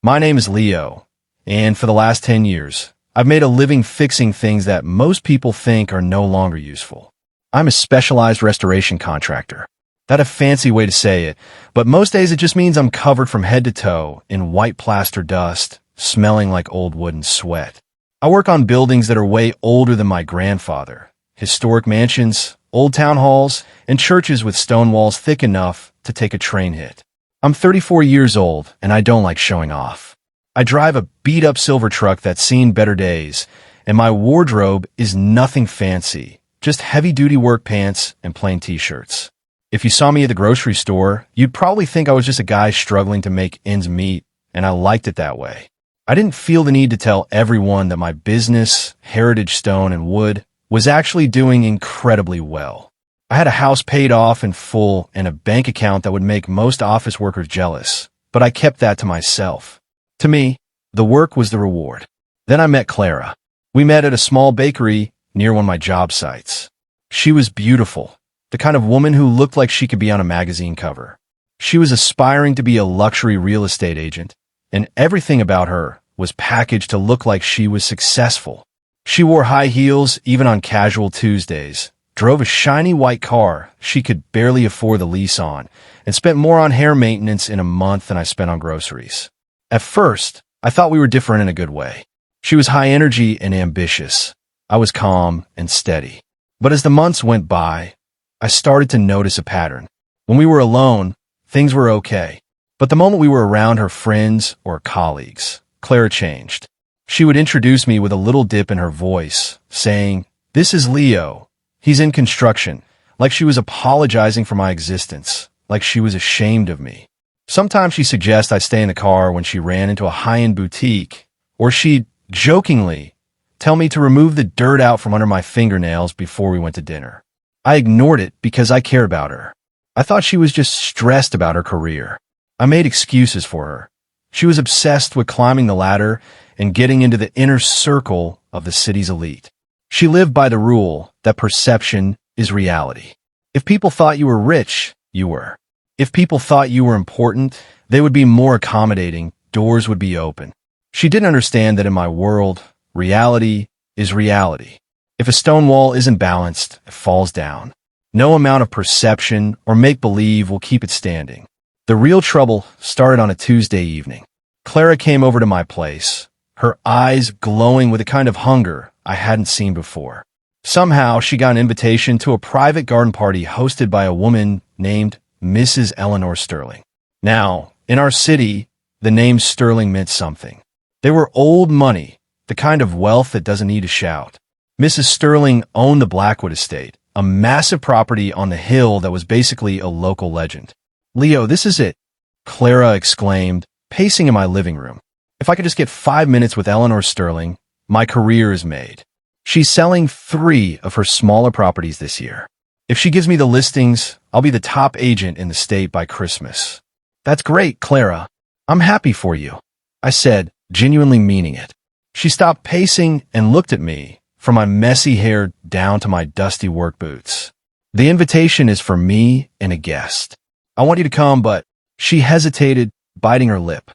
My name is Leo, and for the last 10 years, I've made a living fixing things that most people think are no longer useful. I'm a specialized restoration contractor. That's a fancy way to say it, but most days it just means I'm covered from head to toe in white plaster dust, smelling like old wood and sweat. I work on buildings that are way older than my grandfather, historic mansions, old town halls, and churches with stone walls thick enough to take a train hit. I'm 34 years old, and I don't like showing off. I drive a beat-up silver truck that's seen better days, and my wardrobe is nothing fancy, just heavy-duty work pants and plain t-shirts. If you saw me at the grocery store, you'd probably think I was just a guy struggling to make ends meet, and I liked it that way. I didn't feel the need to tell everyone that my business, Heritage Stone and Wood, was actually doing incredibly well. I had a house paid off in full and a bank account that would make most office workers jealous, but I kept that to myself. To me, the work was the reward. Then I met Clara. We met at a small bakery near one of my job sites. She was beautiful, the kind of woman who looked like she could be on a magazine cover. She was aspiring to be a luxury real estate agent, and everything about her was packaged to look like she was successful. She wore high heels even on casual Tuesdays, drove a shiny white car she could barely afford the lease on, and spent more on hair maintenance in a month than I spent on groceries. At first, I thought we were different in a good way. She was high energy and ambitious. I was calm and steady. But as the months went by, I started to notice a pattern. When we were alone, things were okay. But the moment we were around her friends or colleagues, Clara changed. She would introduce me with a little dip in her voice, saying, "This is Leo. He's in construction," like she was apologizing for my existence, like she was ashamed of me. Sometimes she'd suggest I stay in the car when she ran into a high-end boutique, or she'd, jokingly, tell me to remove the dirt out from under my fingernails before we went to dinner. I ignored it because I care about her. I thought she was just stressed about her career. I made excuses for her. She was obsessed with climbing the ladder and getting into the inner circle of the city's elite. She lived by the rule that perception is reality. If people thought you were rich, you were. If people thought you were important, they would be more accommodating, doors would be open. She didn't understand that in my world, reality is reality. If a stone wall isn't balanced, it falls down. No amount of perception or make-believe will keep it standing. The real trouble started on a Tuesday evening. Clara came over to my place, her eyes glowing with a kind of hunger I hadn't seen before. Somehow, she got an invitation to a private garden party hosted by a woman named Mrs. Eleanor Sterling. Now, in our city, the name Sterling meant something. They were old money, the kind of wealth that doesn't need a shout. Mrs. Sterling owned the Blackwood estate, a massive property on the hill that was basically a local legend. "Leo, this is it," Clara exclaimed, pacing in my living room. "If I could just get 5 minutes with Eleanor Sterling, my career is made. She's selling 3 of her smaller properties this year. If she gives me the listings, I'll be the top agent in the state by Christmas." "That's great, Clara. I'm happy for you," I said, genuinely meaning it. She stopped pacing and looked at me, from my messy hair down to my dusty work boots. "The invitation is for me and a guest. I want you to come, but..." She hesitated, biting her lip.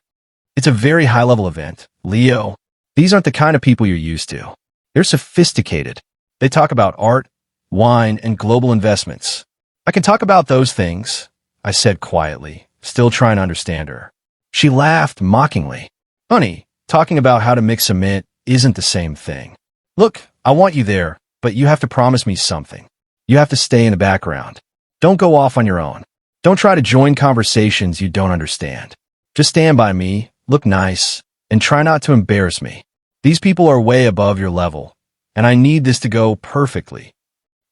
"It's a very high-level event, Leo. These aren't the kind of people you're used to. They're sophisticated. They talk about art, wine, and global investments." "I can talk about those things," I said quietly, still trying to understand her. She laughed mockingly. "Honey, talking about how to mix cement isn't the same thing. Look, I want you there, but you have to promise me something. You have to stay in the background. Don't go off on your own. Don't try to join conversations you don't understand. Just stand by me, look nice, and try not to embarrass me. These people are way above your level, and I need this to go perfectly."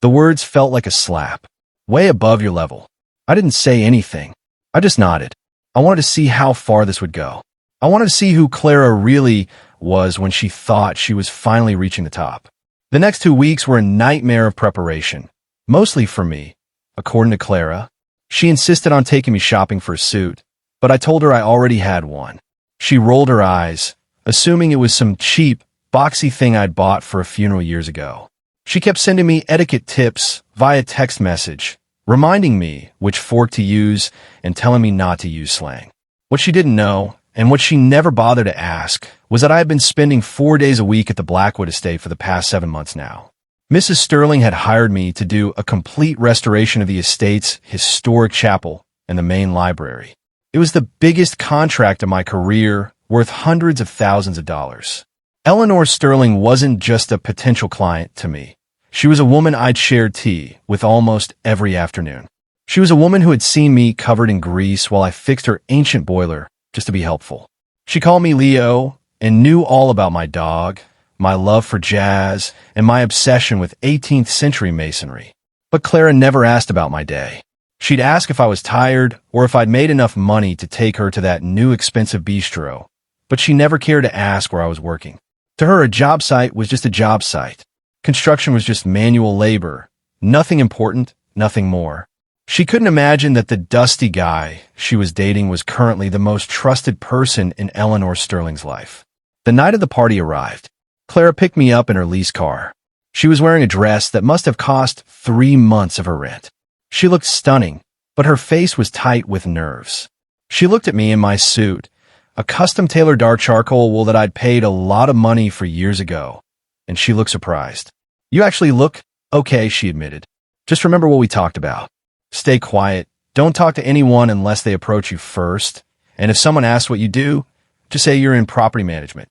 The words felt like a slap. Way above your level. I didn't say anything. I just nodded. I wanted to see how far this would go. I wanted to see who Clara really was when she thought she was finally reaching the top. The next 2 weeks were a nightmare of preparation, mostly for me, according to Clara. She insisted on taking me shopping for a suit, but I told her I already had one. She rolled her eyes, assuming it was some cheap, boxy thing I'd bought for a funeral years ago. She kept sending me etiquette tips via text message, reminding me which fork to use and telling me not to use slang. What she didn't know And what she never bothered to ask was that I had been spending 4 days a week at the Blackwood estate for the past 7 months now. Mrs. Sterling had hired me to do a complete restoration of the estate's historic chapel and the main library. It was the biggest contract of my career, worth hundreds of thousands of dollars. Eleanor Sterling wasn't just a potential client to me. She was a woman I'd shared tea with almost every afternoon. She was a woman who had seen me covered in grease while I fixed her ancient boiler just to be helpful. She called me Leo and knew all about my dog, my love for jazz, and my obsession with 18th century masonry. But Clara never asked about my day. She'd ask if I was tired or if I'd made enough money to take her to that new expensive bistro, but she never cared to ask where I was working. To her, a job site was just a job site. Construction was just manual labor. Nothing important, nothing more. She couldn't imagine that the dusty guy she was dating was currently the most trusted person in Eleanor Sterling's life. The night of the party arrived. Clara picked me up in her lease car. She was wearing a dress that must have cost 3 months of her rent. She looked stunning, but her face was tight with nerves. She looked at me in my suit, a custom-tailored dark charcoal wool that I'd paid a lot of money for years ago, and she looked surprised. "You actually look okay," she admitted. "Just remember what we talked about. Stay quiet. Don't talk to anyone unless they approach you first. And if someone asks what you do, just say you're in property management.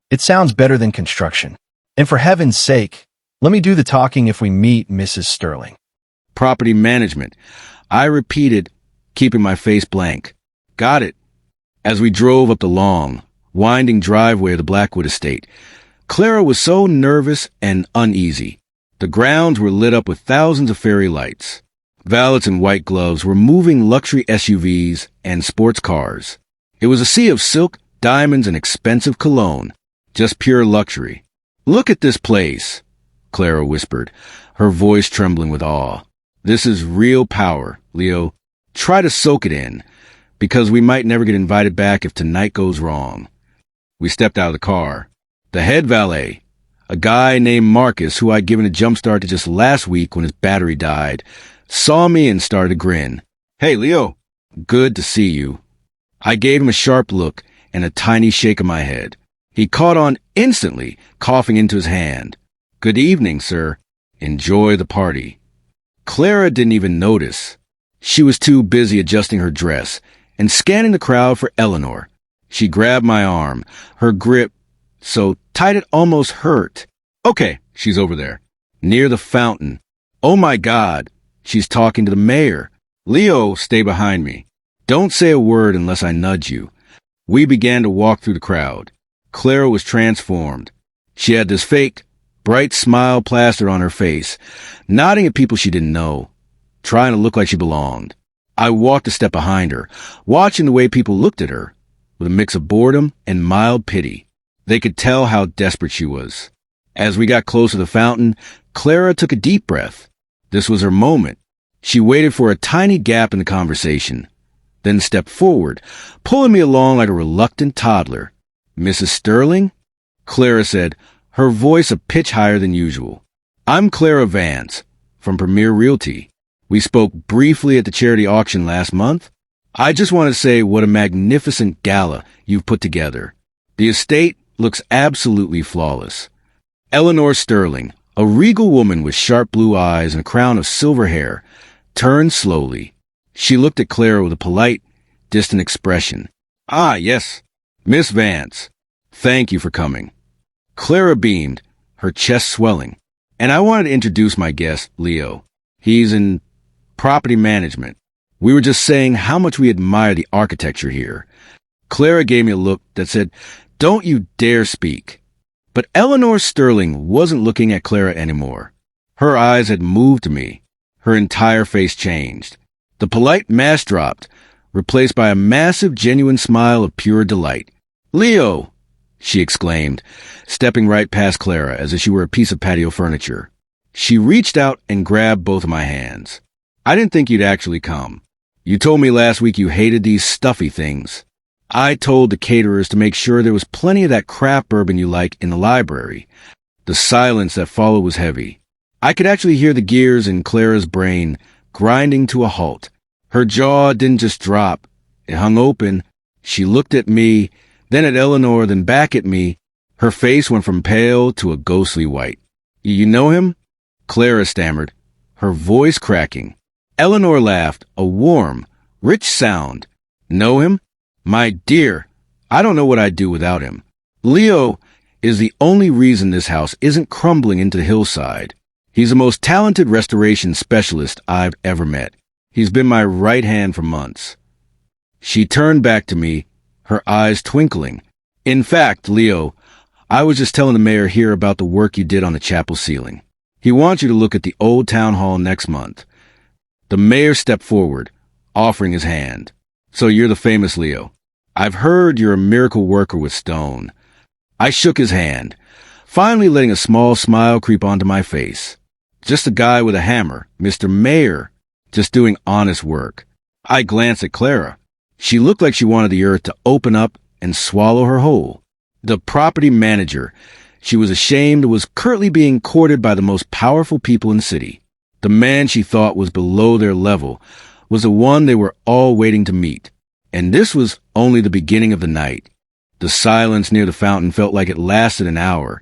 It sounds better than construction. And for heaven's sake, let me do the talking if we meet Mrs. Sterling." Property management. I repeated, keeping my face blank. Got it. As we drove up the long, winding driveway of the Blackwood estate, Clara was so nervous and uneasy. The grounds were lit up with thousands of fairy lights. Valets in white gloves were moving luxury SUVs and sports cars. It was a sea of silk, diamonds, and expensive cologne. Just pure luxury. "Look at this place," Clara whispered, her voice trembling with awe. "This is real power, Leo. Try to soak it in, because we might never get invited back if tonight goes wrong." We stepped out of the car. The head valet, a guy named Marcus, who I'd given a jump start to just last week when his battery died, saw me and started to grin. "Hey, Leo. Good to see you." I gave him a sharp look and a tiny shake of my head. He caught on instantly, coughing into his hand. "Good evening, sir. Enjoy the party." Clara didn't even notice. She was too busy adjusting her dress and scanning the crowd for Eleanor. She grabbed my arm, her grip so tight it almost hurt. "Okay, she's over there, near the fountain. Oh my God, she's talking to the mayor. Leo, stay behind me. Don't say a word unless I nudge you." We began to walk through the crowd. Clara was transformed. She had this fake, bright smile plastered on her face, nodding at people she didn't know, trying to look like she belonged. I walked a step behind her, watching the way people looked at her, with a mix of boredom and mild pity. They could tell how desperate she was. As we got close to the fountain, Clara took a deep breath. This was her moment. She waited for a tiny gap in the conversation, then stepped forward, pulling me along like a reluctant toddler. "Mrs. Sterling?" Clara said, her voice a pitch higher than usual. "I'm Clara Vance, from Premier Realty. We spoke briefly at the charity auction last month. I just want to say what a magnificent gala you've put together. The estate looks absolutely flawless." Eleanor Sterling, a regal woman with sharp blue eyes and a crown of silver hair, turned slowly. She looked at Clara with a polite, distant expression. "Ah, yes, Miss Vance. Thank you for coming." Clara beamed, her chest swelling. "And I wanted to introduce my guest, Leo. He's in property management. We were just saying how much we admire the architecture here." Clara gave me a look that said, "Don't you dare speak." But Eleanor Sterling wasn't looking at Clara anymore. Her eyes had moved to me. Her entire face changed. The polite mask dropped, replaced by a massive, genuine smile of pure delight. "Leo!" she exclaimed, stepping right past Clara as if she were a piece of patio furniture. She reached out and grabbed both of my hands. "I didn't think you'd actually come. You told me last week you hated these stuffy things. I told the caterers to make sure there was plenty of that craft bourbon you like in the library." The silence that followed was heavy. I could actually hear the gears in Clara's brain grinding to a halt. Her jaw didn't just drop. It hung open. She looked at me, then at Eleanor, then back at me. Her face went from pale to a ghostly white. You know him? Clara stammered, her voice cracking. Eleanor laughed, a warm, rich sound. Know him? My dear, I don't know what I'd do without him. Leo is the only reason this house isn't crumbling into the hillside. He's the most talented restoration specialist I've ever met. He's been my right hand for months. She turned back to me, her eyes twinkling. In fact, Leo, I was just telling the mayor here about the work you did on the chapel ceiling. He wants you to look at the old town hall next month. The mayor stepped forward, offering his hand. So you're the famous Leo. I've heard you're a miracle worker with stone. I shook his hand, finally letting a small smile creep onto my face. Just a guy with a hammer, Mr. Mayor, just doing honest work. I glanced at Clara. She looked like she wanted the earth to open up and swallow her whole. The property manager, she was ashamed, was currently being courted by the most powerful people in the city. The man she thought was below their level was the one they were all waiting to meet. And this was only the beginning of the night. The silence near the fountain felt like it lasted an hour,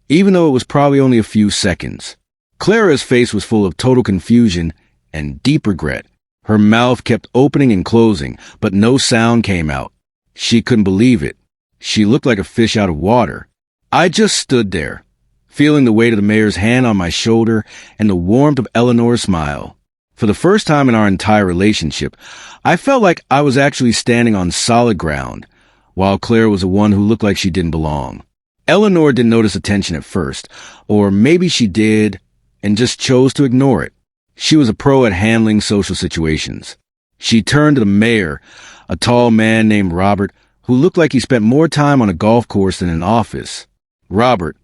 even though it was probably only a few seconds. Clara's face was full of total confusion and deep regret. Her mouth kept opening and closing, but no sound came out. She couldn't believe it. She looked like a fish out of water. I just stood there, feeling the weight of the mayor's hand on my shoulder and the warmth of Eleanor's smile. For the first time in our entire relationship, I felt like I was actually standing on solid ground, while Claire was the one who looked like she didn't belong. Eleanor didn't notice attention at first, or maybe she did and just chose to ignore it. She was a pro at handling social situations. She turned to the mayor, a tall man named Robert, who looked like he spent more time on a golf course than in office. Robert,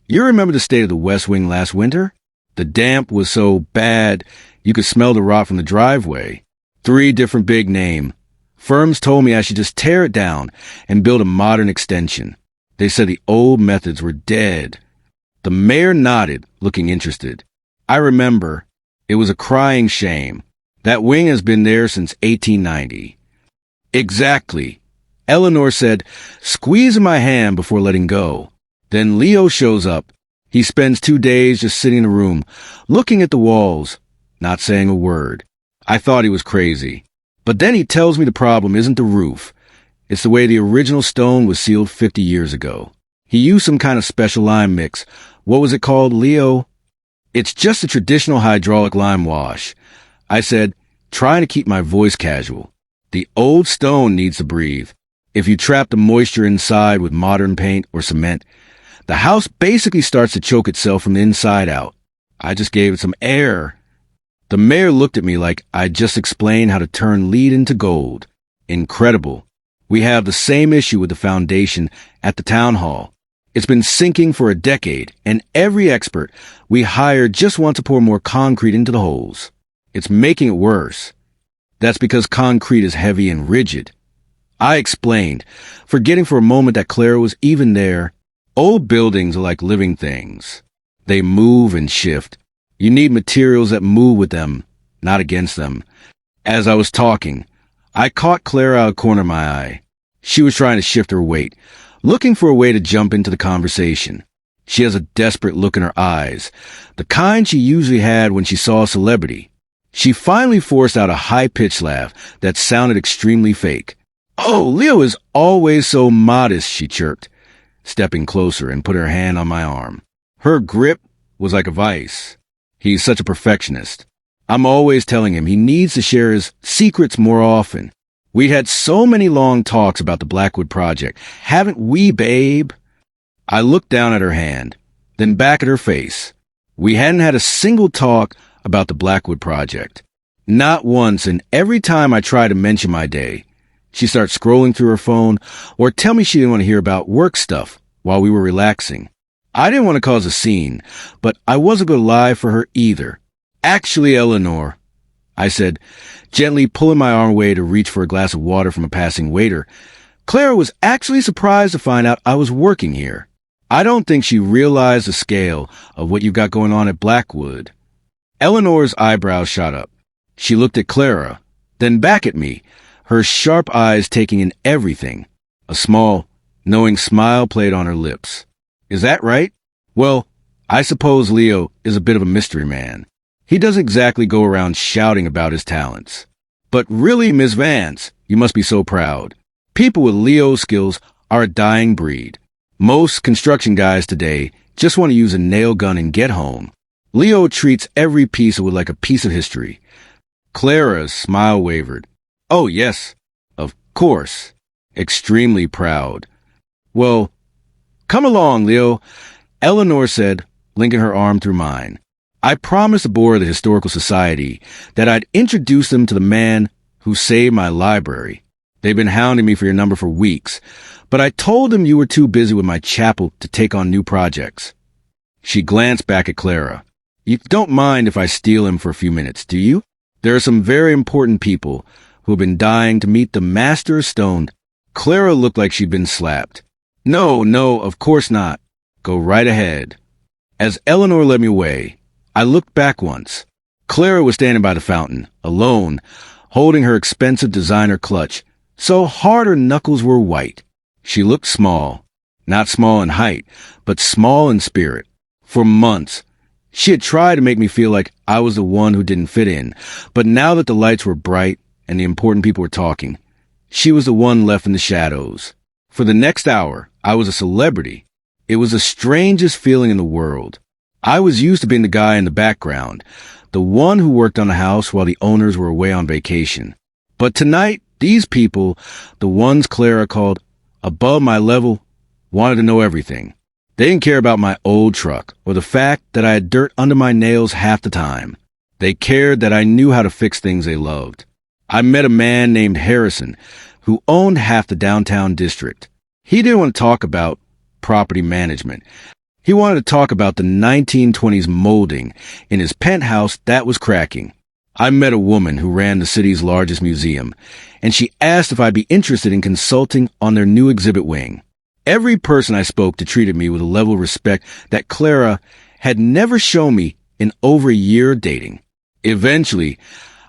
you remember the state of the West Wing last winter? The damp was so bad you could smell the rot from the driveway. 3 different big names. Firms told me I should just tear it down and build a modern extension. They said the old methods were dead. The mayor nodded, looking interested. I remember. It was a crying shame. That wing has been there since 1890. Exactly. Eleanor said, squeezing my hand before letting go. Then Leo shows up. He spends 2 days just sitting in a room, looking at the walls, not saying a word. I thought he was crazy. But then he tells me the problem isn't the roof. It's the way the original stone was sealed 50 years ago. He used some kind of special lime mix. What was it called, Leo? It's just a traditional hydraulic lime wash. I said, trying to keep my voice casual. The old stone needs to breathe. If you trap the moisture inside with modern paint or cement, the house basically starts to choke itself from the inside out. I just gave it some air. The mayor looked at me like I'd just explained how to turn lead into gold. Incredible. We have the same issue with the foundation at the town hall. It's been sinking for a decade, and every expert we hire just wants to pour more concrete into the holes. It's making it worse. That's because concrete is heavy and rigid. I explained, forgetting for a moment that Clara was even there. Old buildings are like living things. They move and shift. You need materials that move with them, not against them. As I was talking, I caught Clara out of the corner of my eye. She was trying to shift her weight, looking for a way to jump into the conversation. She has a desperate look in her eyes, the kind she usually had when she saw a celebrity. She finally forced out a high-pitched laugh that sounded extremely fake. Oh, Leo is always so modest, she chirped, stepping closer and put her hand on my arm. Her grip was like a vice. He's such a perfectionist. I'm always telling him he needs to share his secrets more often. We'd had so many long talks about the Blackwood project. Haven't we, babe? I looked down at her hand, then back at her face. We hadn't had a single talk about the Blackwood project. Not once, and every time I try to mention my day, she starts scrolling through her phone or tell me she didn't want to hear about work stuff while we were relaxing. I didn't want to cause a scene, but I wasn't going to lie for her either. Actually, Eleanor, I said, gently pulling my arm away to reach for a glass of water from a passing waiter. Clara was actually surprised to find out I was working here. I don't think she realized the scale of what you've got going on at Blackwood. Eleanor's eyebrows shot up. She looked at Clara, then back at me, her sharp eyes taking in everything. A small, knowing smile played on her lips. Is that right? Well, I suppose Leo is a bit of a mystery man. He doesn't exactly go around shouting about his talents. But really, Miss Vance, you must be so proud. People with Leo skills are a dying breed. Most construction guys today just want to use a nail gun and get home. Leo treats every piece of wood like a piece of history. Clara's smile wavered. Oh, yes, of course. Extremely proud. Well, come along, Leo, Eleanor said, linking her arm through mine. I promised the board of the Historical Society that I'd introduce them to the man who saved my library. They've been hounding me for your number for weeks, but I told them you were too busy with my chapel to take on new projects. She glanced back at Clara. You don't mind if I steal him for a few minutes, do you? There are some very important people who have been dying to meet the Master of Stone. Clara looked like she'd been slapped. No, of course not. Go right ahead. As Eleanor led me away, I looked back once. Clara was standing by the fountain, alone, holding her expensive designer clutch, so hard her knuckles were white. She looked small. Not small in height, but small in spirit. For months, she had tried to make me feel like I was the one who didn't fit in, but now that the lights were bright and the important people were talking, she was the one left in the shadows. For the next hour, I was a celebrity. It was the strangest feeling in the world. I was used to being the guy in the background, the one who worked on the house while the owners were away on vacation. But tonight, these people, the ones Clara called above my level, wanted to know everything. They didn't care about my old truck or the fact that I had dirt under my nails half the time. They cared that I knew how to fix things they loved. I met a man named Harrison who owned half the downtown district. He didn't want to talk about property management. He wanted to talk about the 1920s molding in his penthouse that was cracking. I met a woman who ran the city's largest museum, and she asked if I'd be interested in consulting on their new exhibit wing. Every person I spoke to treated me with a level of respect that Clara had never shown me in over a year of dating. Eventually,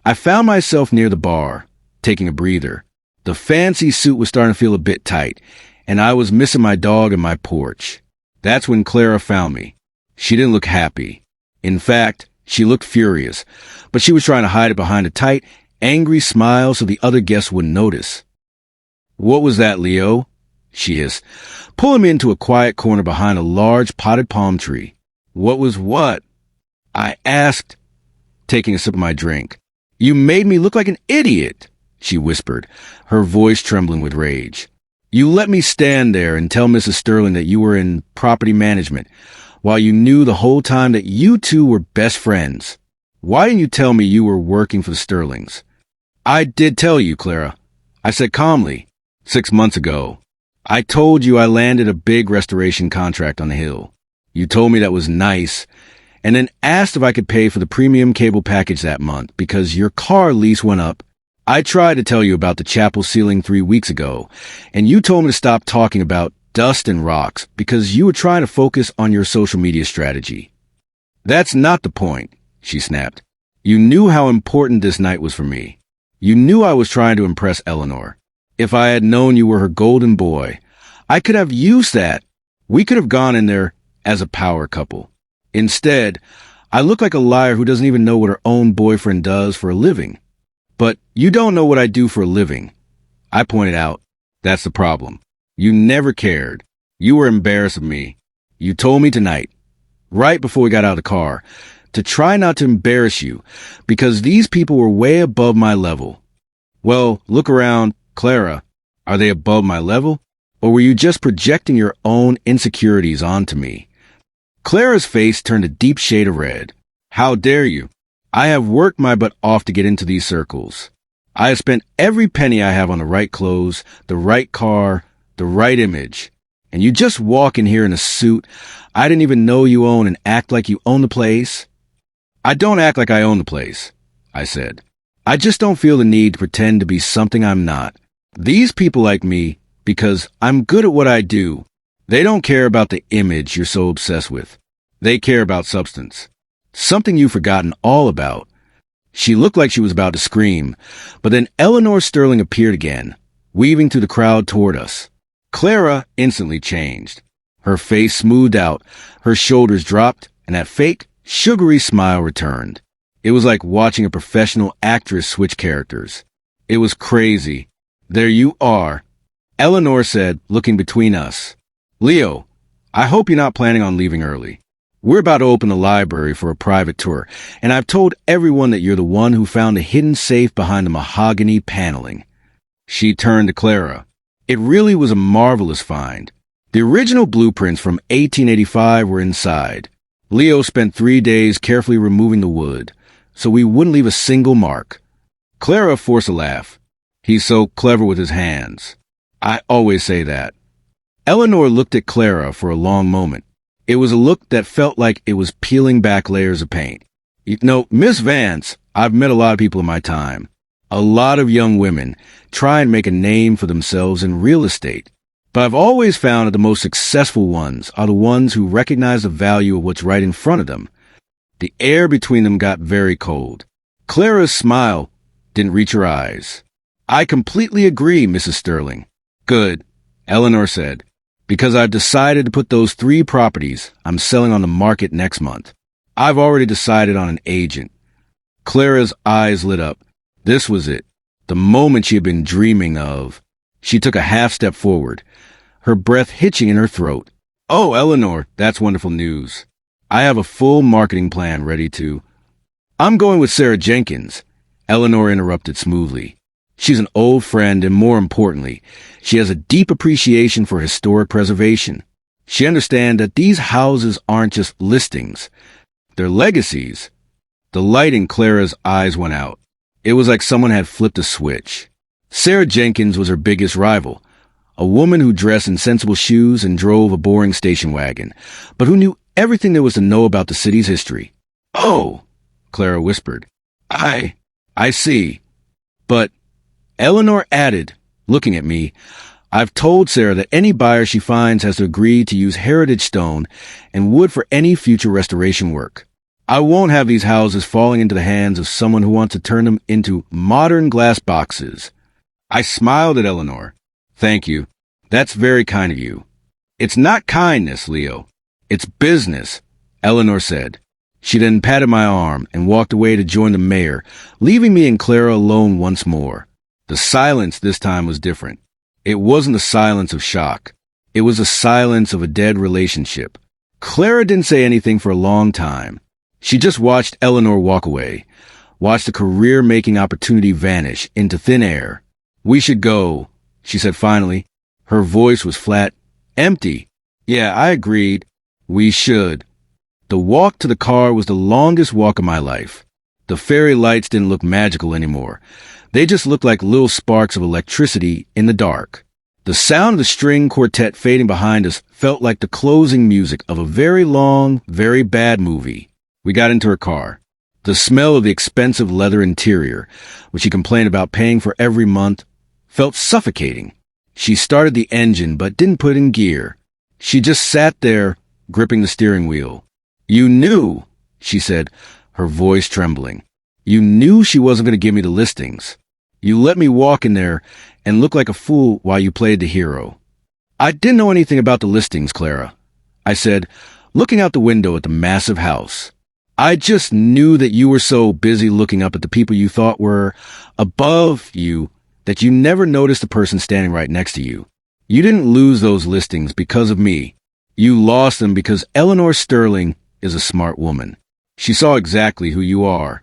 I found myself near the bar, taking a breather. The fancy suit was starting to feel a bit tight, and I was missing my dog and my porch. That's when Clara found me. She didn't look happy. In fact, she looked furious, but she was trying to hide it behind a tight, angry smile so the other guests wouldn't notice. What was that, Leo? She hissed, pulling me into a quiet corner behind a large potted palm tree. What was what? I asked, taking a sip of my drink. You made me look like an idiot, she whispered, her voice trembling with rage. You let me stand there and tell Mrs. Sterling that you were in property management, while you knew the whole time that you two were best friends. Why didn't you tell me you were working for the Sterlings? I did tell you, Clara. I said calmly, 6 months ago. I told you I landed a big restoration contract on the hill. You told me that was nice, and then asked if I could pay for the premium cable package that month because your car lease went up. I tried to tell you about the chapel ceiling 3 weeks ago, and you told me to stop talking about dust and rocks because you were trying to focus on your social media strategy. That's not the point, she snapped. You knew how important this night was for me. You knew I was trying to impress Eleanor. If I had known you were her golden boy, I could have used that. We could have gone in there as a power couple. Instead, I look like a liar who doesn't even know what her own boyfriend does for a living. But you don't know what I do for a living. I pointed out, that's the problem. You never cared. You were embarrassed of me. You told me tonight, right before we got out of the car, to try not to embarrass you because these people were way above my level. Well, look around, Clara. Are they above my level? Or were you just projecting your own insecurities onto me? Clara's face turned a deep shade of red. How dare you? I have worked my butt off to get into these circles. I have spent every penny I have on the right clothes, the right car, the right image. And you just walk in here in a suit I didn't even know you own and act like you own the place? I don't act like I own the place, I said. I just don't feel the need to pretend to be something I'm not. These people like me because I'm good at what I do. They don't care about the image you're so obsessed with. They care about substance. Something you've forgotten all about. She looked like she was about to scream, but then Eleanor Sterling appeared again, weaving through the crowd toward us. Clara instantly changed. Her face smoothed out, her shoulders dropped, and that fake, sugary smile returned. It was like watching a professional actress switch characters. It was crazy. "There you are," Eleanor said, looking between us. "Leo, I hope you're not planning on leaving early. We're about to open the library for a private tour, and I've told everyone that you're the one who found the hidden safe behind the mahogany paneling." She turned to Clara. It really was a marvelous find. The original blueprints from 1885 were inside. Leo spent 3 days carefully removing the wood, so we wouldn't leave a single mark. Clara forced a laugh. "He's so clever with his hands." "I always say that." Eleanor looked at Clara for a long moment. It was a look that felt like it was peeling back layers of paint. "You know, Miss Vance, I've met a lot of people in my time. A lot of young women try and make a name for themselves in real estate. But I've always found that the most successful ones are the ones who recognize the value of what's right in front of them." The air between them got very cold. Clara's smile didn't reach her eyes. "I completely agree, Mrs. Sterling." "Good," Eleanor said, "because I've decided to put those 3 properties I'm selling on the market next month. I've already decided on an agent." Clara's eyes lit up. This was it, the moment she had been dreaming of. She took a half step forward, her breath hitching in her throat. "Oh, Eleanor, that's wonderful news. I have a full marketing plan ready to—" "I'm going with Sarah Jenkins," Eleanor interrupted smoothly. "She's an old friend, and more importantly, she has a deep appreciation for historic preservation. She understands that these houses aren't just listings. They're legacies." The light in Clara's eyes went out. It was like someone had flipped a switch. Sarah Jenkins was her biggest rival, a woman who dressed in sensible shoes and drove a boring station wagon, but who knew everything there was to know about the city's history. "Oh," Clara whispered. I see. But," Eleanor added, looking at me, "I've told Sarah that any buyer she finds has to agree to use heritage stone and wood for any future restoration work. I won't have these houses falling into the hands of someone who wants to turn them into modern glass boxes." I smiled at Eleanor. "Thank you. That's very kind of you." "It's not kindness, Leo. It's business," Eleanor said. She then patted my arm and walked away to join the mayor, leaving me and Clara alone once more. The silence this time was different. It wasn't the silence of shock. It was the silence of a dead relationship. Clara didn't say anything for a long time. She just watched Eleanor walk away, watched the career-making opportunity vanish into thin air. "We should go," she said finally. Her voice was flat, empty. "Yeah, I agreed. We should." The walk to the car was the longest walk of my life. The fairy lights didn't look magical anymore. They just looked like little sparks of electricity in the dark. The sound of the string quartet fading behind us felt like the closing music of a very long, very bad movie. We got into her car. The smell of the expensive leather interior, which she complained about paying for every month, felt suffocating. She started the engine but didn't put in gear. She just sat there, gripping the steering wheel. "You knew," she said, her voice trembling. "You knew she wasn't going to give me the listings. You let me walk in there and look like a fool while you played the hero." "I didn't know anything about the listings, Clara," I said, looking out the window at the massive house. "I just knew that you were so busy looking up at the people you thought were above you that you never noticed the person standing right next to you. You didn't lose those listings because of me. You lost them because Eleanor Sterling is a smart woman. She saw exactly who you are."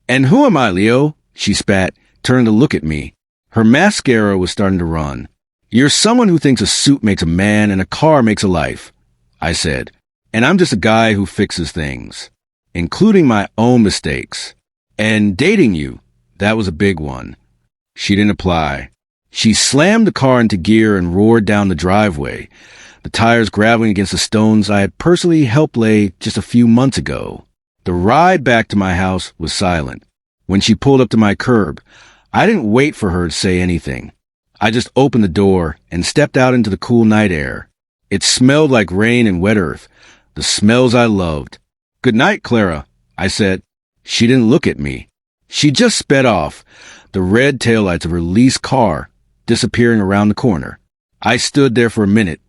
"And who am I, Leo?" she spat, turned to look at me. Her mascara was starting to run. "You're someone who thinks a suit makes a man and a car makes a life," I said. "And I'm just a guy who fixes things, including my own mistakes. And dating you, that was a big one." She didn't reply. She slammed the car into gear and roared down the driveway, the tires graveling against the stones I had personally helped lay just a few months ago. The ride back to my house was silent. When she pulled up to my curb, I didn't wait for her to say anything. I just opened the door and stepped out into the cool night air. It smelled like rain and wet earth, the smells I loved. "Good night, Clara," I said. She didn't look at me. She just sped off, the red taillights of her leased car disappearing around the corner. I stood there for a minute,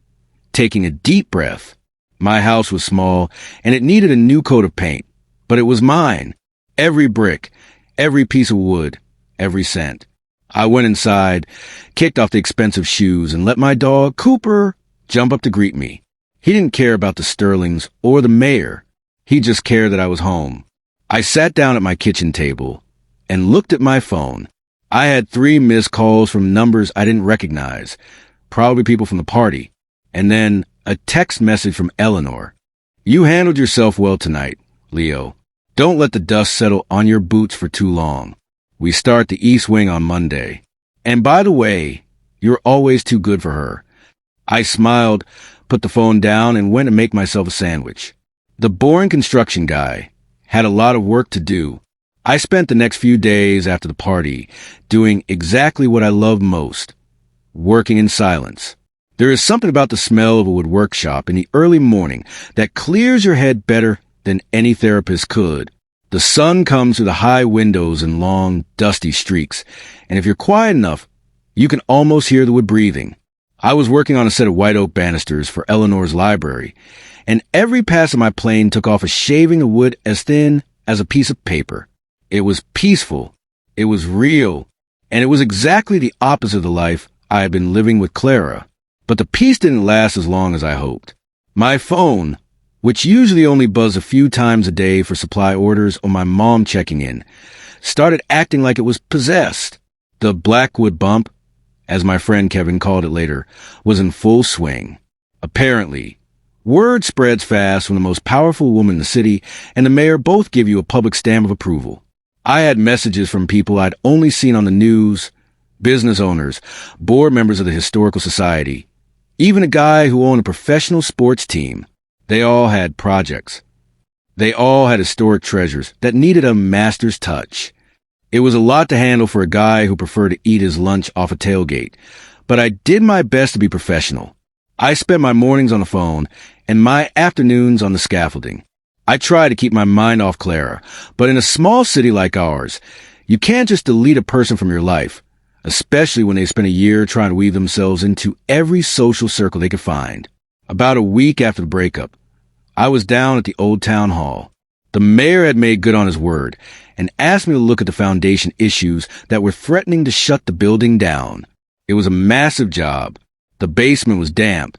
taking a deep breath. My house was small, and it needed a new coat of paint, but it was mine. Every brick, every piece of wood, every cent. I went inside, kicked off the expensive shoes, and let my dog, Cooper, jump up to greet me. He didn't care about the Sterlings or the mayor. He just cared that I was home. I sat down at my kitchen table and looked at my phone. I had 3 missed calls from numbers I didn't recognize, probably people from the party, and then a text message from Eleanor. You handled yourself well tonight, Leo. Don't let the dust settle on your boots for too long. We start the East Wing on Monday. And by the way, you're always too good for her. I smiled, put the phone down, and went to make myself a sandwich. The boring construction guy had a lot of work to do. I spent the next few days after the party doing exactly what I love most, working in silence. There is something about the smell of a wood workshop in the early morning that clears your head better than any therapist could. The sun comes through the high windows in long, dusty streaks, and if you're quiet enough, you can almost hear the wood breathing. I was working on a set of white oak banisters for Eleanor's library, and every pass of my plane took off a shaving of wood as thin as a piece of paper. It was peaceful, it was real, and it was exactly the opposite of the life I had been living with Clara. But the peace didn't last as long as I hoped. My phone, which usually only buzzed a few times a day for supply orders or my mom checking in, started acting like it was possessed. The Blackwood bump, as my friend Kevin called it later, was in full swing. Apparently, word spreads fast when the most powerful woman in the city and the mayor both give you a public stamp of approval. I had messages from people I'd only seen on the news, business owners, board members of the Historical Society, even a guy who owned a professional sports team. They all had projects. They all had historic treasures that needed a master's touch. It was a lot to handle for a guy who preferred to eat his lunch off a tailgate, but I did my best to be professional. I spent my mornings on the phone and my afternoons on the scaffolding. I tried to keep my mind off Clara, but in a small city like ours, you can't just delete a person from your life, especially when they spend a year trying to weave themselves into every social circle they could find. About a week after the breakup, I was down at the old town hall. The mayor had made good on his word and asked me to look at the foundation issues that were threatening to shut the building down. It was a massive job. The basement was damp,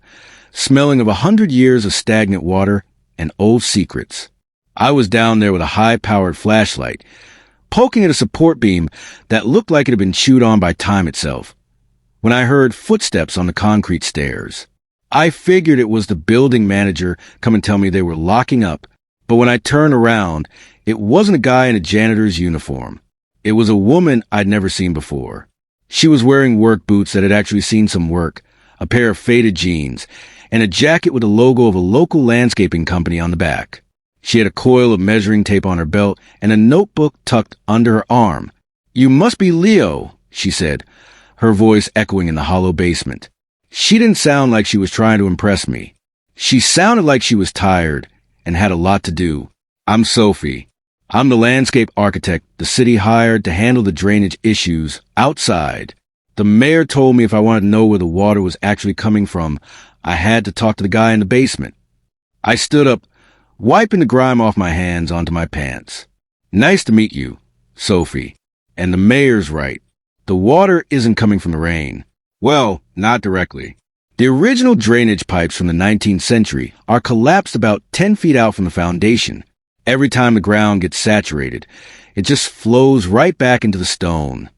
smelling of 100 years of stagnant water and old secrets. I was down there with a high-powered flashlight, poking at a support beam that looked like it had been chewed on by time itself, when I heard footsteps on the concrete stairs. I figured it was the building manager come and tell me they were locking up, but when I turned around, it wasn't a guy in a janitor's uniform. It was a woman I'd never seen before. She was wearing work boots that had actually seen some work, a pair of faded jeans, and a jacket with the logo of a local landscaping company on the back. She had a coil of measuring tape on her belt and a notebook tucked under her arm. "You must be Leo," she said, her voice echoing in the hollow basement. She didn't sound like she was trying to impress me. She sounded like she was tired and had a lot to do. "I'm Sophie. I'm the landscape architect the city hired to handle the drainage issues outside. The mayor told me if I wanted to know where the water was actually coming from, I had to talk to the guy in the basement." I stood up, wiping the grime off my hands onto my pants. "Nice to meet you, Sophie. And the mayor's right. The water isn't coming from the rain. Well, not directly. The original drainage pipes from the 19th century are collapsed about 10 feet out from the foundation. Every time the ground gets saturated, it just flows right back into the stone."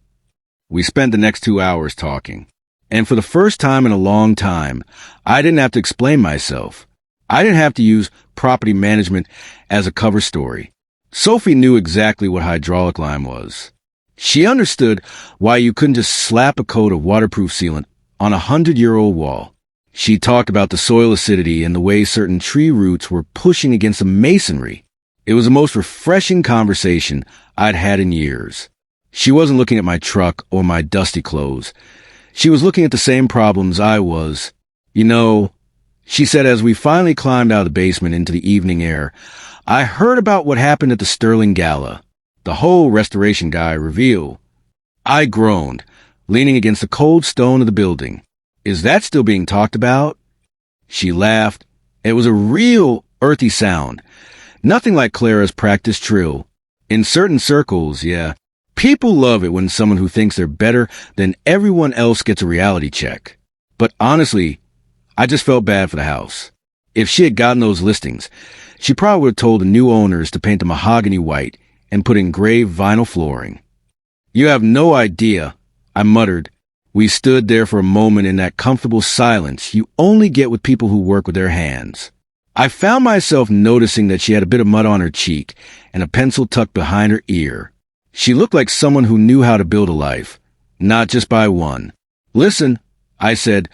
We spent the next 2 hours talking. And for the first time in a long time, I didn't have to explain myself. I didn't have to use property management as a cover story. Sophie knew exactly what hydraulic lime was. She understood why you couldn't just slap a coat of waterproof sealant on a 100-year-old wall. She talked about the soil acidity and the way certain tree roots were pushing against the masonry. It was the most refreshing conversation I'd had in years. She wasn't looking at my truck or my dusty clothes. She was looking at the same problems I was. "You know," she said as we finally climbed out of the basement into the evening air, "I heard about what happened at the Sterling Gala. the whole restoration guy reveal. I groaned, leaning against the cold stone of the building. Is that still being talked about? She laughed. It was a real earthy sound. Nothing like Clara's practice trill. In certain circles, yeah. People love it when someone who thinks they're better than everyone else gets a reality check. But honestly, I just felt bad for the house. If she had gotten those listings, she probably would have told the new owners to paint the mahogany white and put engraved vinyl flooring. You have no idea, I muttered. We stood there for a moment in that comfortable silence you only get with people who work with their hands. I found myself noticing that she had a bit of mud on her cheek and a pencil tucked behind her ear. She looked like someone who knew how to build a life, not just buy one. Listen, I said,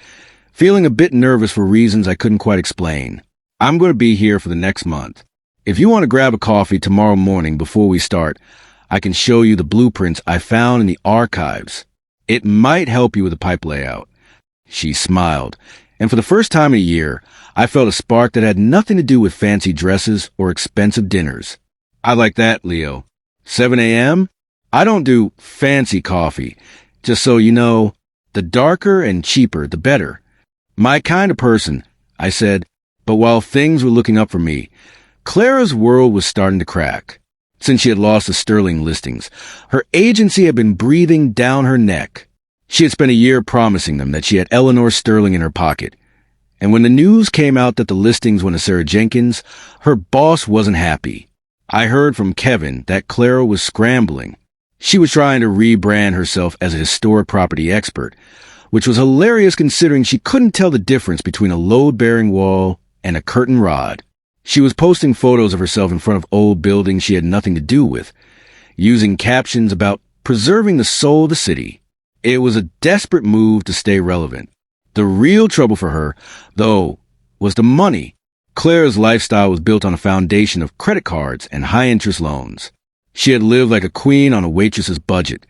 feeling a bit nervous for reasons I couldn't quite explain. I'm going to be here for the next month. If you want to grab a coffee tomorrow morning before we start, I can show you the blueprints I found in the archives. It might help you with the pipe layout. She smiled, and for the first time in a year, I felt a spark that had nothing to do with fancy dresses or expensive dinners. I like that, Leo. 7 a.m.? I don't do fancy coffee. Just so you know, the darker and cheaper, the better. My kind of person, I said, but while things were looking up for me, Clara's world was starting to crack. Since she had lost the Sterling listings, her agency had been breathing down her neck. She had spent a year promising them that she had Eleanor Sterling in her pocket. And when the news came out that the listings went to Sarah Jenkins, her boss wasn't happy. I heard from Kevin that Clara was scrambling. She was trying to rebrand herself as a historic property expert, which was hilarious considering she couldn't tell the difference between a load-bearing wall and a curtain rod. She was posting photos of herself in front of old buildings she had nothing to do with, using captions about preserving the soul of the city. It was a desperate move to stay relevant. The real trouble for her, though, was the money. Clara's lifestyle was built on a foundation of credit cards and high-interest loans. She had lived like a queen on a waitress's budget,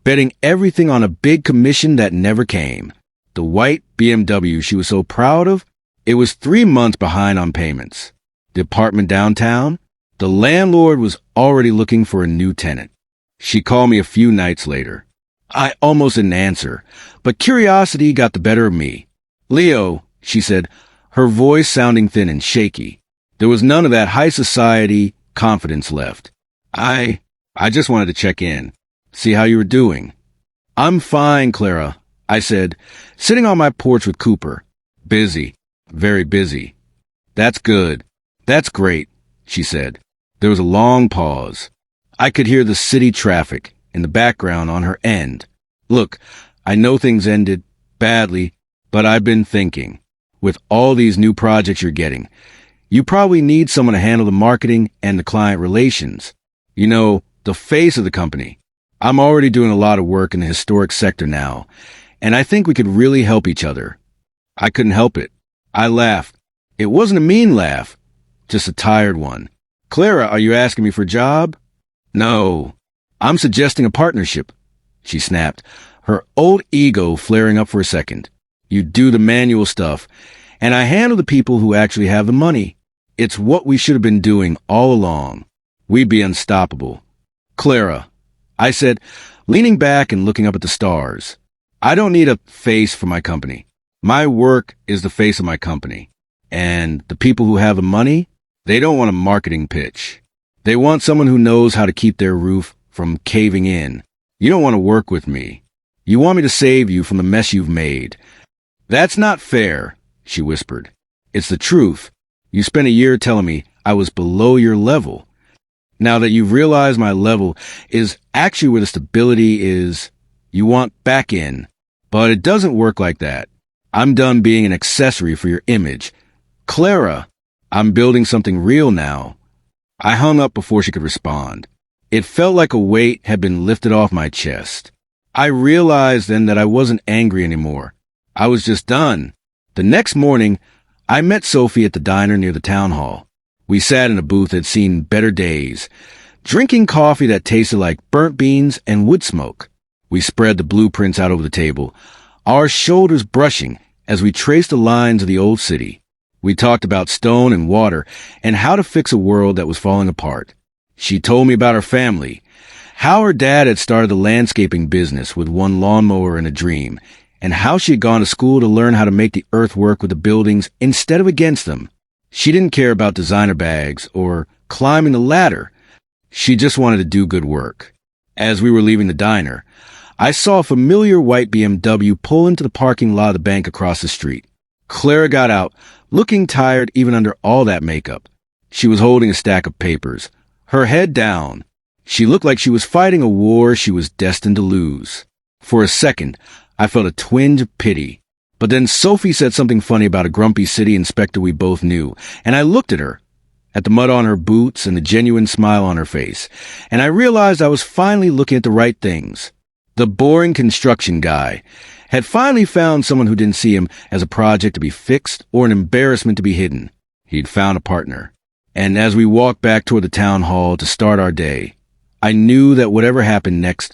betting everything on a big commission that never came. The white BMW she was so proud of, it was 3 months behind on payments. The apartment downtown, the landlord was already looking for a new tenant. She called me a few nights later. I almost didn't answer, but curiosity got the better of me. Leo, she said, her voice sounding thin and shaky. There was none of that high society confidence left. I just wanted to check in, see how you were doing. I'm fine, Clara, I said, sitting on my porch with Cooper. Busy, very busy. That's good. That's great, she said. There was a long pause. I could hear the city traffic in the background on her end. Look, I know things ended badly, but I've been thinking. With all these new projects you're getting, you probably need someone to handle the marketing and the client relations. You know, the face of the company. I'm already doing a lot of work in the historic sector now, and I think we could really help each other. I couldn't help it. I laughed. It wasn't a mean laugh, just a tired one. Clara, are you asking me for a job? No, I'm suggesting a partnership, she snapped, her old ego flaring up for a second. You do the manual stuff, and I handle the people who actually have the money. It's what we should have been doing all along. We'd be unstoppable. Clara, I said, leaning back and looking up at the stars. I don't need a face for my company. My work is the face of my company. And the people who have the money, they don't want a marketing pitch. They want someone who knows how to keep their roof from caving in. You don't want to work with me. You want me to save you from the mess you've made. That's not fair, she whispered. It's the truth. You spent a year telling me I was below your level. Now that you've realized my level is actually where the stability is, you want back in. But it doesn't work like that. I'm done being an accessory for your image. Clara, I'm building something real now. I hung up before she could respond. It felt like a weight had been lifted off my chest. I realized then that I wasn't angry anymore. I was just done. The next morning, I met Sophie at the diner near the town hall. We sat in a booth that had seen better days, drinking coffee that tasted like burnt beans and wood smoke. We spread the blueprints out over the table, our shoulders brushing as we traced the lines of the old city. We talked about stone and water and how to fix a world that was falling apart. She told me about her family how her dad had started the landscaping business with one lawnmower and a dream, and how she had gone to school to learn how to make the earth work with the buildings instead of against them. She didn't care about designer bags or climbing the ladder. She just wanted to do good work. As we were leaving the diner, I saw a familiar white BMW pull into the parking lot of the bank across the street. Clara got out, looking tired even under all that makeup. She was holding a stack of papers, her head down. She looked like she was fighting a war she was destined to lose. For a second, I felt a twinge of pity. But then Sophie said something funny about a grumpy city inspector we both knew, and I looked at her, at the mud on her boots and the genuine smile on her face, and I realized I was finally looking at the right things. The boring construction guy had finally found someone who didn't see him as a project to be fixed or an embarrassment to be hidden. He'd found a partner. And as we walked back toward the town hall to start our day, I knew that whatever happened next,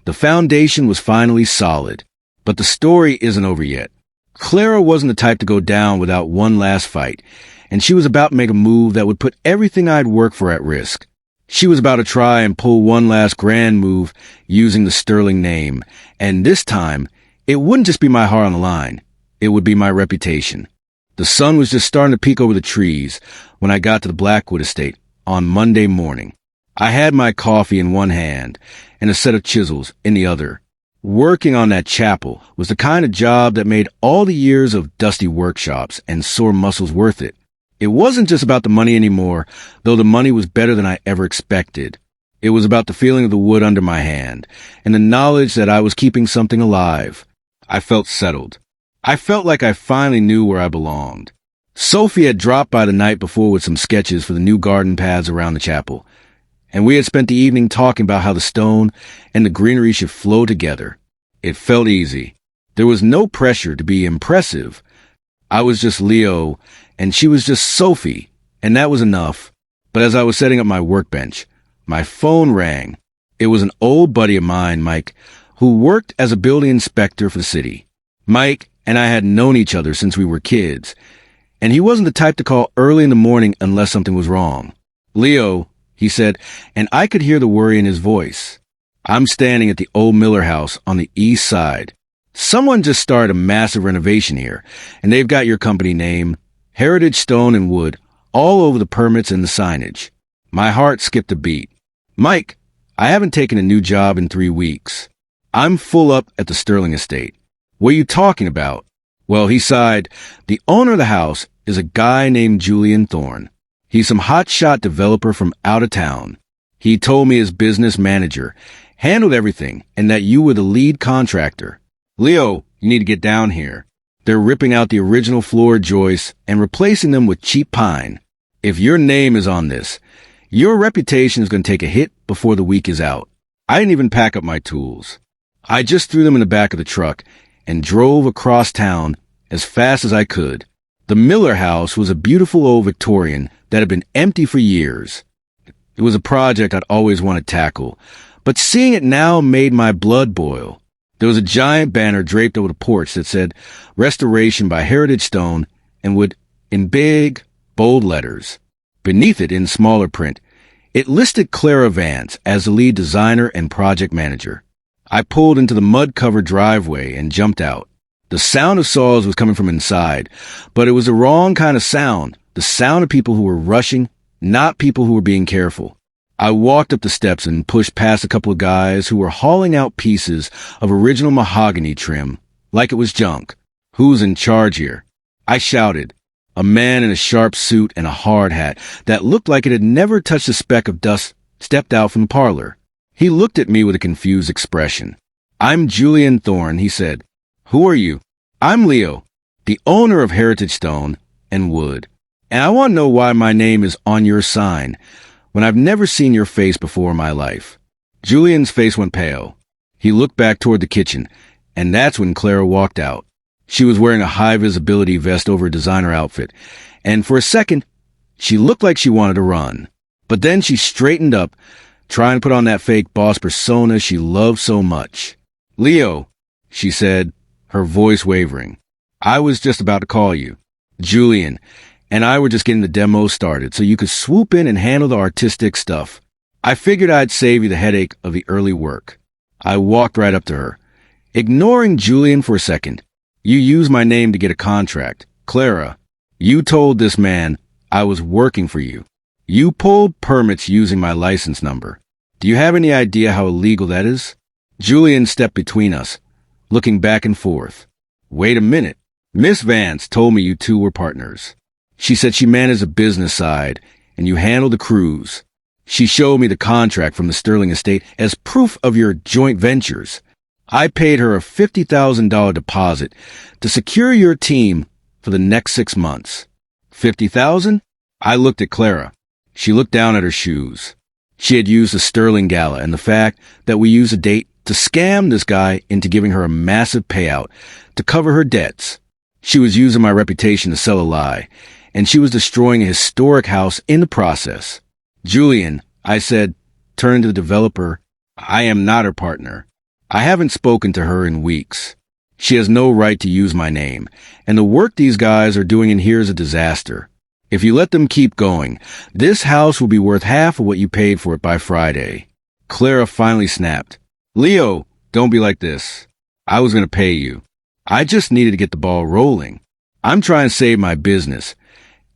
the foundation was finally solid. But the story isn't over yet. Clara wasn't the type to go down without one last fight, and she was about to make a move that would put everything I'd worked for at risk. She was about to try and pull one last grand move using the Sterling name, and this time, it wouldn't just be my heart on the line. It would be my reputation. The sun was just starting to peek over the trees when I got to the Blackwood estate on Monday morning. I had my coffee in one hand and a set of chisels in the other. Working on that chapel was the kind of job that made all the years of dusty workshops and sore muscles worth it. It wasn't just about the money anymore, though the money was better than I ever expected. It was about the feeling of the wood under my hand and the knowledge that I was keeping something alive. I felt settled. I felt like I finally knew where I belonged. Sophie had dropped by the night before with some sketches for the new garden paths around the chapel, and we had spent the evening talking about how the stone and the greenery should flow together. It felt easy. There was no pressure to be impressive. I was just Leo, and she was just Sophie, and that was enough. But as I was setting up my workbench, my phone rang. It was an old buddy of mine, Mike, who worked as a building inspector for the city. Mike and I had known each other since we were kids, and he wasn't the type to call early in the morning unless something was wrong. Leo, he said, and I could hear the worry in his voice. I'm standing at the old Miller house on the east side. Someone just started a massive renovation here, and they've got your company name, Heritage Stone and Wood, all over the permits and the signage. My heart skipped a beat. Mike, I haven't taken a new job in 3 weeks. I'm full up at the Sterling estate. What are you talking about? Well, he sighed. The owner of the house is a guy named Julian Thorne. He's some hotshot developer from out of town. He told me his business manager handled everything and that you were the lead contractor. Leo, you need to get down here. They're ripping out the original floor joists and replacing them with cheap pine. If your name is on this, your reputation is going to take a hit before the week is out. I didn't even pack up my tools. I just threw them in the back of the truck and drove across town as fast as I could. The Miller house was a beautiful old Victorian that had been empty for years. It was a project I'd always wanted to tackle, but seeing it now made my blood boil. There was a giant banner draped over the porch that said, Restoration by Heritage Stone, and would, in big, bold letters. Beneath it, in smaller print, it listed Clara Vance as the lead designer and project manager. I pulled into the mud-covered driveway and jumped out. The sound of saws was coming from inside, but it was the wrong kind of sound, the sound of people who were rushing, not people who were being careful. I walked up the steps and pushed past a couple of guys who were hauling out pieces of original mahogany trim, like it was junk. Who's in charge here? I shouted. A man in a sharp suit and a hard hat that looked like it had never touched a speck of dust stepped out from the parlor. He looked at me with a confused expression. I'm Julian Thorne, he said. Who are you? I'm Leo, the owner of Heritage Stone and Wood, and I want to know why my name is on your sign when I've never seen your face before in my life. Julian's face went pale. He looked back toward the kitchen, and that's when Clara walked out. She was wearing a high-visibility vest over a designer outfit, and for a second, she looked like she wanted to run. But then she straightened up, trying to put on that fake boss persona she loved so much. Leo, she said, her voice wavering. I was just about to call you. Julian and I were just getting the demo started so you could swoop in and handle the artistic stuff. I figured I'd save you the headache of the early work. I walked right up to her. Ignoring Julian for a second. You used my name to get a contract. Clara, you told this man I was working for you. You pulled permits using my license number. Do you have any idea how illegal that is? Julian stepped between us, looking back and forth. Wait a minute. Miss Vance told me you two were partners. She said she managed the business side, and you handled the cruise. She showed me the contract from the Sterling estate as proof of your joint ventures. I paid her a $50,000 deposit to secure your team for the next 6 months. $50,000? I looked at Clara. She looked down at her shoes. She had used the Sterling Gala and the fact that we used a date to scam this guy into giving her a massive payout to cover her debts. She was using my reputation to sell a lie, and she was destroying a historic house in the process. Julian, I said, turning to the developer, I am not her partner. I haven't spoken to her in weeks. She has no right to use my name, and the work these guys are doing in here is a disaster. If you let them keep going, this house will be worth half of what you paid for it by Friday. Clara finally snapped. Leo, don't be like this. I was going to pay you. I just needed to get the ball rolling. I'm trying to save my business,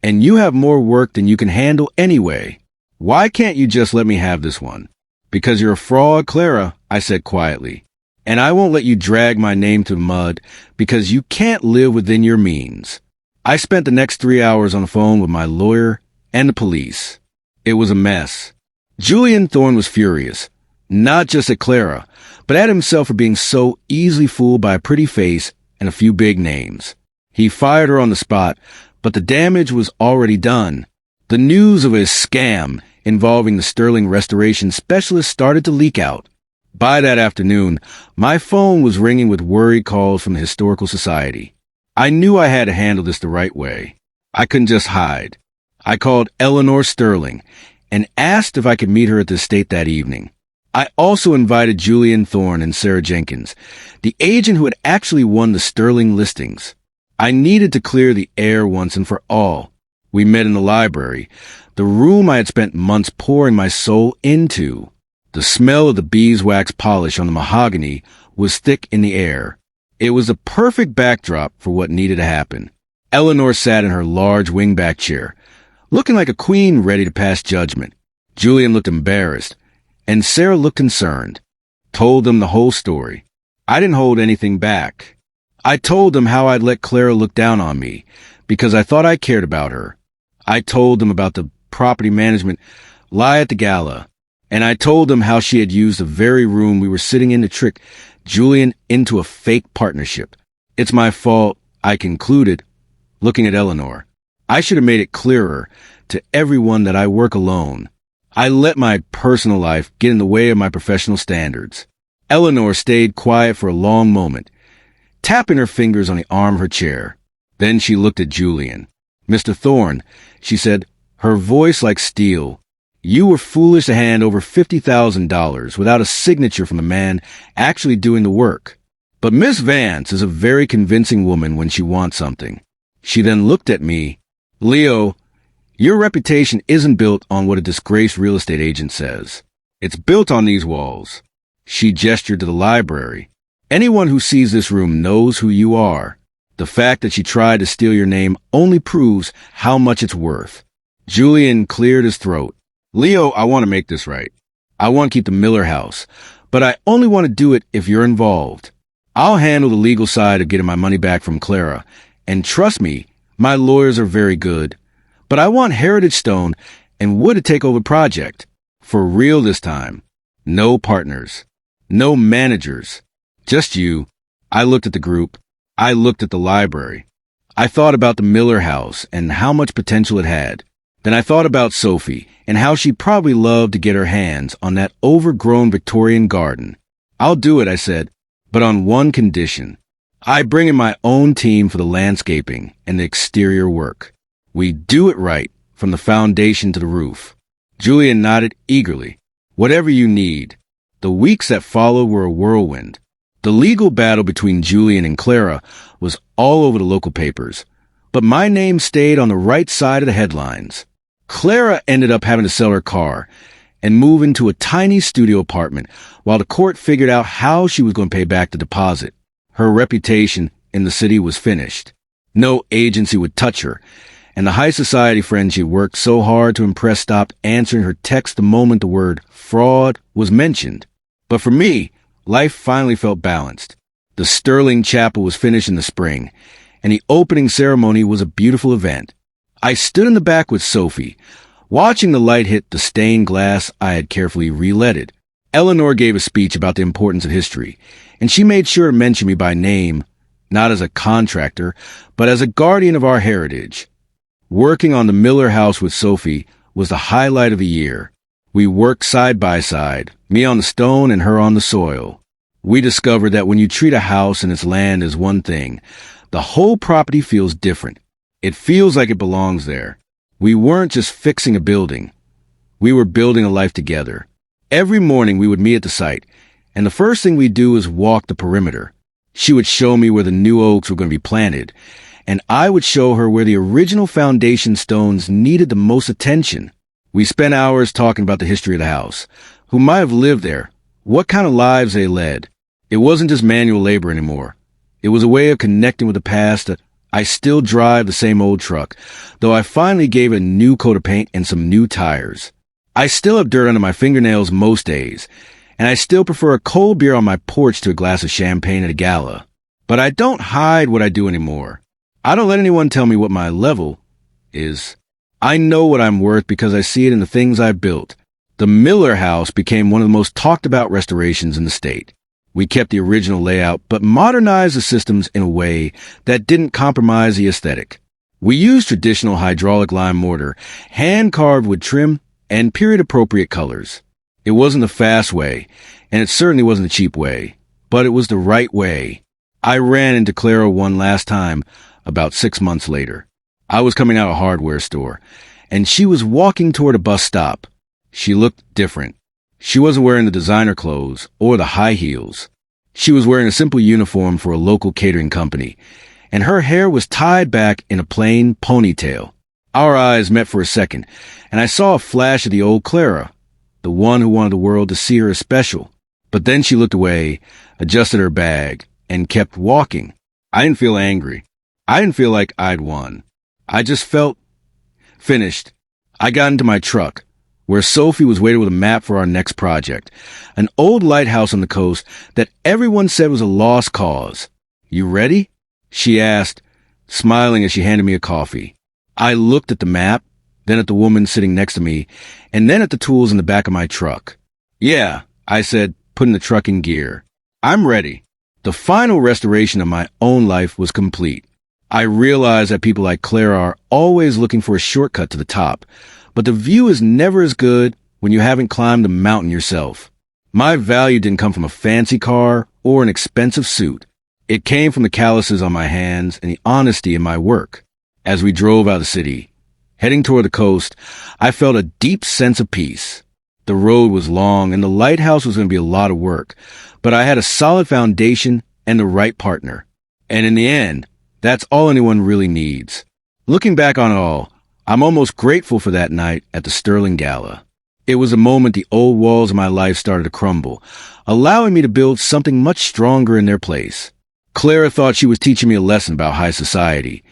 and you have more work than you can handle anyway. Why can't you just let me have this one? Because you're a fraud, Clara, I said quietly. And I won't let you drag my name to the mud because you can't live within your means. I spent the next 3 hours on the phone with my lawyer and the police. It was a mess. Julian Thorne was furious, not just at Clara, but at himself for being so easily fooled by a pretty face and a few big names. He fired her on the spot, but the damage was already done. The news of his scam involving the Sterling restoration specialist started to leak out. By that afternoon, my phone was ringing with worried calls from the Historical Society. I knew I had to handle this the right way. I couldn't just hide. I called Eleanor Sterling and asked if I could meet her at the estate that evening. I also invited Julian Thorne and Sarah Jenkins, the agent who had actually won the Sterling listings. I needed to clear the air once and for all. We met in the library, the room I had spent months pouring my soul into. The smell of the beeswax polish on the mahogany was thick in the air. It was a perfect backdrop for what needed to happen. Eleanor sat in her large wingback chair, looking like a queen ready to pass judgment. Julian looked embarrassed, and Sarah looked concerned. Told them the whole story. I didn't hold anything back. I told them how I'd let Clara look down on me because I thought I cared about her. I told them about the property management lie at the gala, and I told them how she had used the very room we were sitting in to trick Julian into a fake partnership. It's my fault, I concluded, looking at Eleanor. I should have made it clearer to everyone that I work alone. I let my personal life get in the way of my professional standards. Eleanor stayed quiet for a long moment, tapping her fingers on the arm of her chair. Then she looked at Julian. Mr. Thorne, she said, her voice like steel. You were foolish to hand over $50,000 without a signature from the man actually doing the work. But Miss Vance is a very convincing woman when she wants something. She then looked at me. Leo, your reputation isn't built on what a disgraced real estate agent says. It's built on these walls. She gestured to the library. Anyone who sees this room knows who you are. The fact that she tried to steal your name only proves how much it's worth. Julian cleared his throat. Leo, I want to make this right. I want to keep the Miller house, but I only want to do it if you're involved. I'll handle the legal side of getting my money back from Clara, and trust me, my lawyers are very good. But I want Heritage Stone and Wood to take over the project. For real this time. No partners. No managers. Just you. I looked at the group. I looked at the library. I thought about the Miller house and how much potential it had. Then I thought about Sophie and how she'd probably love to get her hands on that overgrown Victorian garden. I'll do it, I said, but on one condition. I bring in my own team for the landscaping and the exterior work. We do it right, from the foundation to the roof. Julian nodded eagerly. Whatever you need. The weeks that followed were a whirlwind. The legal battle between Julian and Clara was all over the local papers, but my name stayed on the right side of the headlines. Clara ended up having to sell her car, and move into a tiny studio apartment while the court figured out how she was going to pay back the deposit. Her reputation in the city was finished. No agency would touch her, and the high society friends she worked so hard to impress stopped answering her text the moment the word fraud was mentioned. But for me, life finally felt balanced. The Sterling Chapel was finished in the spring, and the opening ceremony was a beautiful event. I stood in the back with Sophie, watching the light hit the stained glass I had carefully re-leaded. Eleanor gave a speech about the importance of history, and she made sure to mention me by name, not as a contractor, but as a guardian of our heritage. Working on the Miller house with Sophie was the highlight of the year. We worked side by side, me on the stone and her on the soil. We discovered that when you treat a house and its land as one thing, the whole property feels different. It feels like it belongs there. We weren't just fixing a building. We were building a life together. Every morning we would meet at the site, and the first thing we'd do is walk the perimeter. She would show me where the new oaks were going to be planted, and I would show her where the original foundation stones needed the most attention. We spent hours talking about the history of the house, who might have lived there, what kind of lives they led. It wasn't just manual labor anymore. It was a way of connecting with the past. I still drive the same old truck, though I finally gave it a new coat of paint and some new tires. I still have dirt under my fingernails most days, and I still prefer a cold beer on my porch to a glass of champagne at a gala. But I don't hide what I do anymore. I don't let anyone tell me what my level is. I know what I'm worth because I see it in the things I built. The Miller house became one of the most talked about restorations in the state. We kept the original layout, but modernized the systems in a way that didn't compromise the aesthetic. We used traditional hydraulic lime mortar, hand-carved with trim and period-appropriate colors. It wasn't the fast way, and it certainly wasn't the cheap way, but it was the right way. I ran into Clara one last time, about 6 months later. I was coming out of a hardware store, and she was walking toward a bus stop. She looked different. She wasn't wearing the designer clothes or the high heels. She was wearing a simple uniform for a local catering company, and her hair was tied back in a plain ponytail. Our eyes met for a second, and I saw a flash of the old Clara, the one who wanted the world to see her as special. But then she looked away, adjusted her bag, and kept walking. I didn't feel angry. I didn't feel like I'd won. I just felt finished. I got into my truck, where Sophie was waiting with a map for our next project, an old lighthouse on the coast that everyone said was a lost cause. "You ready?" she asked, smiling as she handed me a coffee. I looked at the map, then at the woman sitting next to me, and then at the tools in the back of my truck. "Yeah," I said, putting the truck in gear. "I'm ready." The final restoration of my own life was complete. I realized that people like Clara are always looking for a shortcut to the top, but the view is never as good when you haven't climbed the mountain yourself. My value didn't come from a fancy car or an expensive suit. It came from the calluses on my hands and the honesty in my work. As we drove out of the city, heading toward the coast, I felt a deep sense of peace. The road was long and the lighthouse was going to be a lot of work, but I had a solid foundation and the right partner. And in the end, that's all anyone really needs. Looking back on it all, I'm almost grateful for that night at the Sterling Gala. It was a moment the old walls of my life started to crumble, allowing me to build something much stronger in their place. Clara thought she was teaching me a lesson about high society,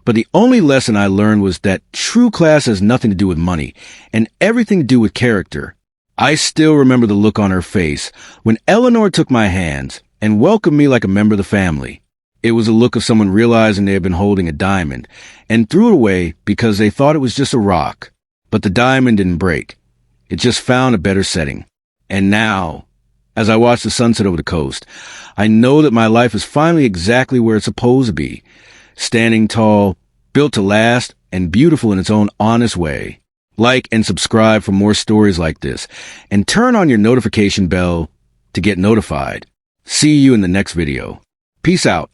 but the only lesson I learned was that true class has nothing to do with money and everything to do with character. I still remember the look on her face when Eleanor took my hands and welcomed me like a member of the family. It was a look of someone realizing they had been holding a diamond and threw it away because they thought it was just a rock. But the diamond didn't break. It just found a better setting. And now, as I watch the sunset over the coast, I know that my life is finally exactly where it's supposed to be, standing tall, built to last, and beautiful in its own honest way. Like and subscribe for more stories like this, and turn on your notification bell to get notified. See you in the next video. Peace out.